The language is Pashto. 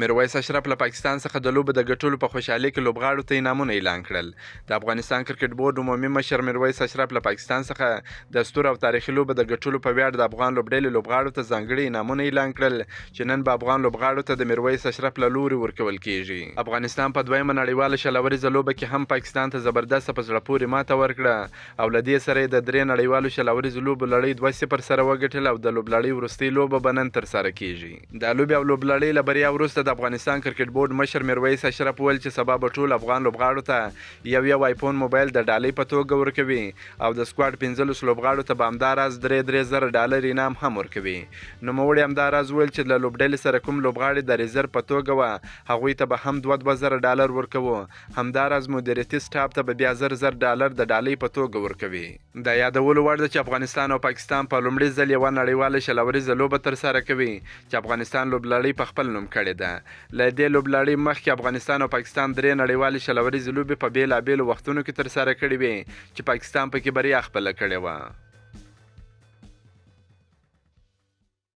میرویس اشرف له پاکستان څخه د لوبو د ګټلو په خوشحالۍ کې لوبغاړو ته انعامونه اعلان کړل. د افغانستان کرکټ بورډ عمومي مشر میرویس اشرف له پاکستان څخه د اسطوره او تاریخي لوبو د ګټلو په ویاړ د افغان لوبډلې لوبغاړو ته ځانګړي انعامونه اعلان کړل چې نن به افغان لوبغاړو ته د میرویس اشرف له لوري ورکول کیږي. افغانستان په دویمه نړیواله شلوریزه لوبه کې هم پاکستان ته زبردسته په زړه پورې ماته ورکړه او له دې سره یې د درې نړیوالو شلوریزو لوبو لړۍ 2-0 سره وګټله او د لوبلړۍ وروستۍ لوبه به نن ترسره کیږي. د لوبې او لوبلړۍ له بریا وروسته د افغانستان کرکټ بورډ مشر میرویس اشرف وویل چې سبا به ټول افغان لوبغاړو ته یو آیفون موبایل د ډالۍ په توګه ورکوي او د سکواډ 15 لوبغاړو ته به همداراز $3,000 انعام هم ورکوي. نوموړي همداراز وویل چې له لوبډلې سره کوم لوبغاړي د ریزرو په توګه وه هغوی ته به هم $2,000 ورکوو. همداراز مدیریتي سټاف ته به بیا $1,000 د ډالۍ په توګه ورکوي. د یادولو وړ ده چې افغانستان او پاکستان په لومړي ځل یوه نړیواله شلوریزه لوبه ترسره کوي چې افغانستان لوبلړۍ په خپل نوم کړې ده. له دې لوبلړۍ مخکې افغانستان او پاکستان درې نړیوالې شلوریزې لوبې په بېلابېلو وختونو کې ترسره کړې وې چې پاکستان پکې بریا خپله کړې وه.